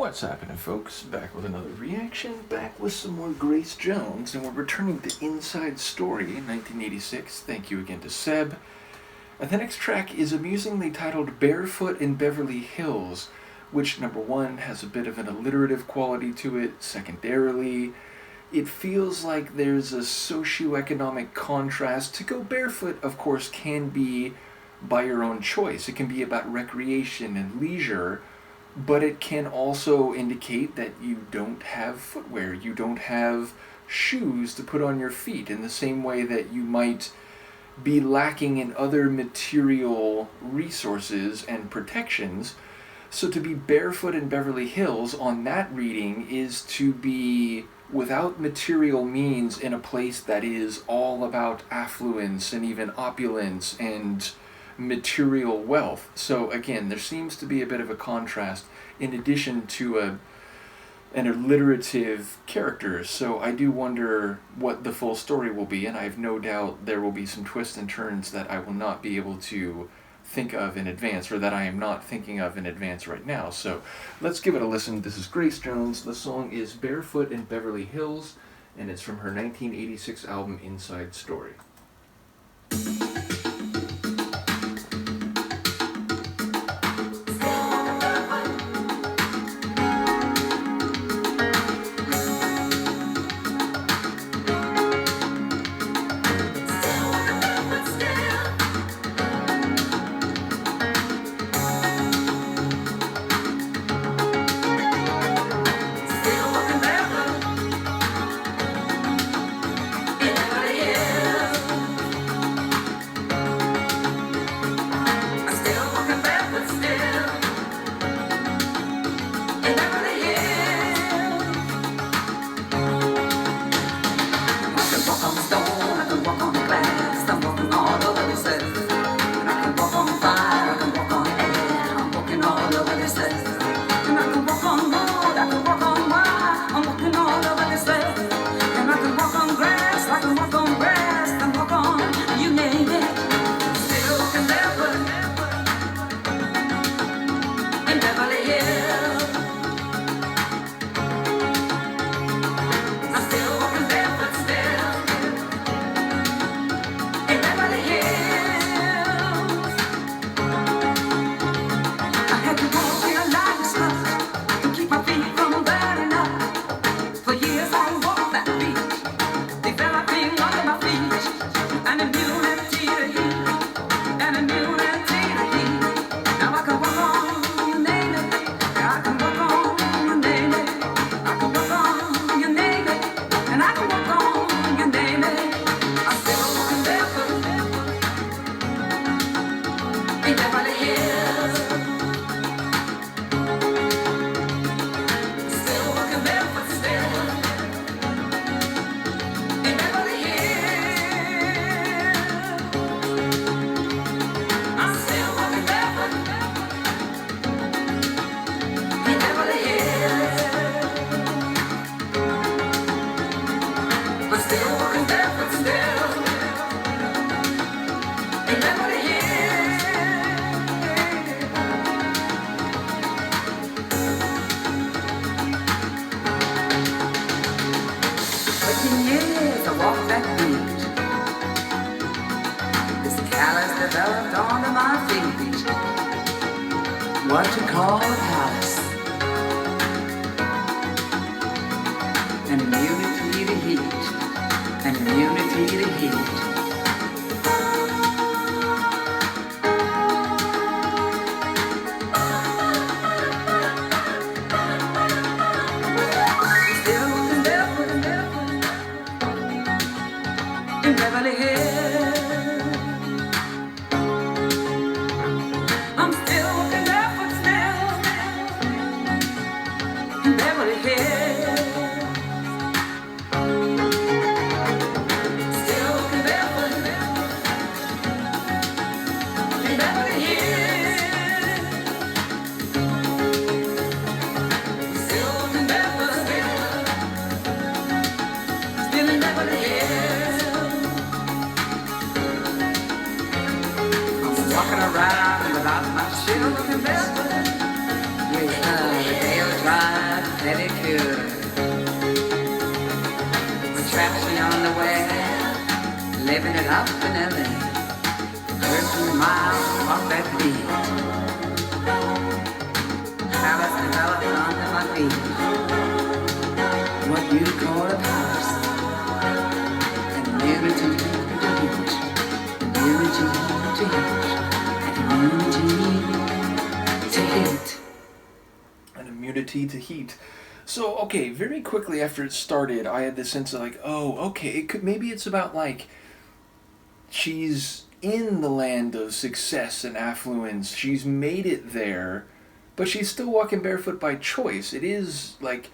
What's happening, folks? Back with another reaction, back with some more Grace Jones, and we're returning to Inside Story, 1986. Thank you again to Seb. And the next track is amusingly titled Barefoot in Beverly Hills, which, number one, has a bit of an alliterative quality to it. Secondarily, it feels like there's a socioeconomic contrast. To go barefoot, of course, can be by your own choice. It can be about recreation and leisure, but it can also indicate that you don't have footwear, you don't have shoes to put on your feet in the same way that you might be lacking in other material resources and protections. So to be barefoot in Beverly Hills on that reading is to be without material means in a place that is all about affluence and even opulence and material wealth. So again, there seems to be a bit of a contrast in addition to an alliterative characters. So I do wonder what the full story will be, and I have no doubt there will be some twists and turns that I will not be able to think of in advance, or that I am not thinking of in advance right now. So let's give it a listen. This is Grace Jones. The song is Barefoot in Beverly Hills, and it's from her 1986 album Inside Story. Developed onto my feet. What you call a palace. An immunity to heat. An immunity to heat. Still walking barefoot in Beverly Hills. I'm still walking barefoot still very pure. We're traveling on the way, living it up in LA. 13 miles off that beat. Habits developed under my feet. What you call a palace. Immunity to heat. Immunity to heat. Immunity to heat. An immunity to heat. So, okay, very quickly after it started, I had this sense of like, oh, okay, maybe it's about like she's in the land of success and affluence. She's made it there, but she's still walking barefoot by choice. It is like,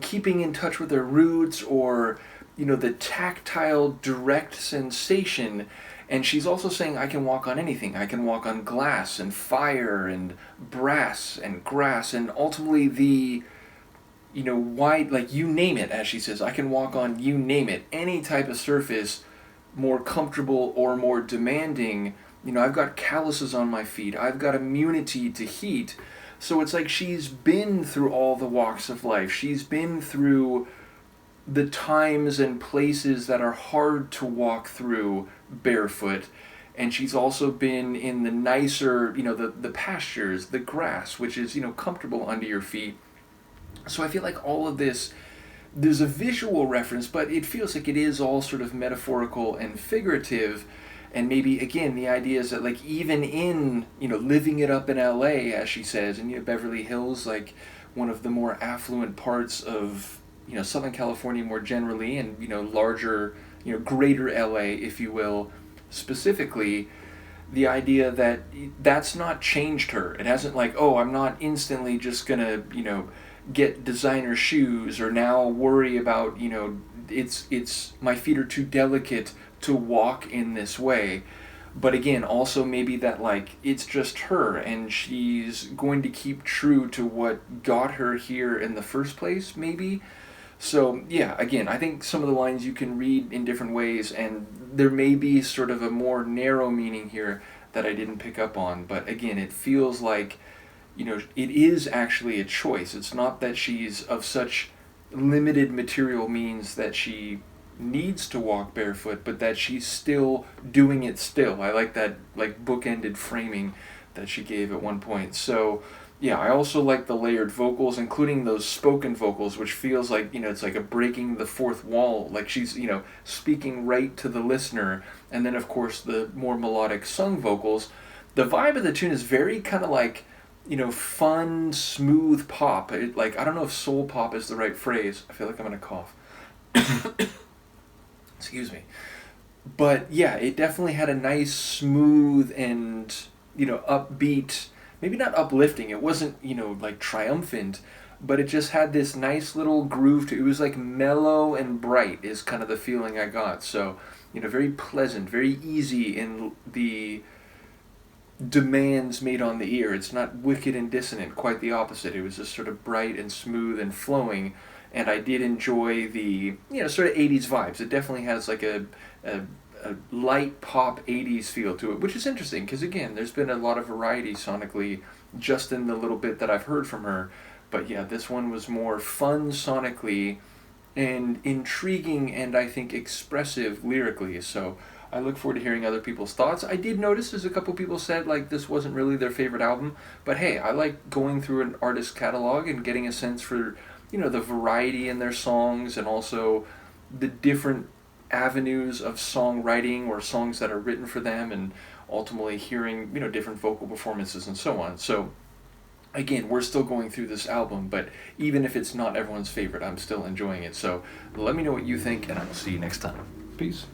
keeping in touch with her roots, or, the tactile, direct sensation. And she's also saying, I can walk on anything. I can walk on glass and fire and brass and grass, and ultimately the, wide, like, you name it, as she says. I can walk on, you name it, any type of surface, more comfortable or more demanding. I've got calluses on my feet. I've got immunity to heat. So it's like she's been through all the walks of life. She's been through the times and places that are hard to walk through barefoot. And she's also been in the nicer, the pastures, the grass, which is, comfortable under your feet. So I feel like all of this, there's a visual reference, but it feels like it is all sort of metaphorical and figurative. And maybe, again, the idea is that, like, even in, living it up in LA, as she says, and, Beverly Hills, like, one of the more affluent parts of, Southern California more generally, and, larger, greater LA, if you will, specifically, the idea that that's not changed her. It hasn't like, oh, I'm not instantly just gonna, get designer shoes, or now worry about, it's my feet are too delicate to walk in this way. But again, also maybe that, like, it's just her, and she's going to keep true to what got her here in the first place, maybe. So yeah, again, I think some of the lines you can read in different ways, and there may be sort of a more narrow meaning here that I didn't pick up on. But again, it feels like, it is actually a choice. It's not that she's of such limited material means that she needs to walk barefoot, but that she's still doing it still. I like that, like, bookended framing that she gave at one point. So yeah, I also like the layered vocals, including those spoken vocals, which feels like, it's like a breaking the fourth wall, like she's, speaking right to the listener. And then of course the more melodic sung vocals. The vibe of the tune is very kind of like, fun, smooth pop. I don't know if soul pop is the right phrase. I feel like I'm gonna cough. Excuse me. But yeah, it definitely had a nice, smooth, and, upbeat, maybe not uplifting. It wasn't, like triumphant, but it just had this nice little groove to it. It was like mellow and bright is kind of the feeling I got. So, very pleasant, very easy in the demands made on the ear. It's not wicked and dissonant, quite the opposite. It was just sort of bright and smooth and flowing, and I did enjoy the, sort of 80s vibes. It definitely has like a light pop 80s feel to it, which is interesting because, again, there's been a lot of variety sonically just in the little bit that I've heard from her. But yeah, this one was more fun sonically and intriguing, and I think expressive lyrically. So I look forward to hearing other people's thoughts. I did notice, as a couple people said, like, this wasn't really their favorite album, but hey, I like going through an artist's catalog and getting a sense for, the variety in their songs, and also the different avenues of songwriting or songs that are written for them, and ultimately hearing, different vocal performances and so on. So again, we're still going through this album, but even if it's not everyone's favorite, I'm still enjoying it. So let me know what you think, and I will see you next time. Peace.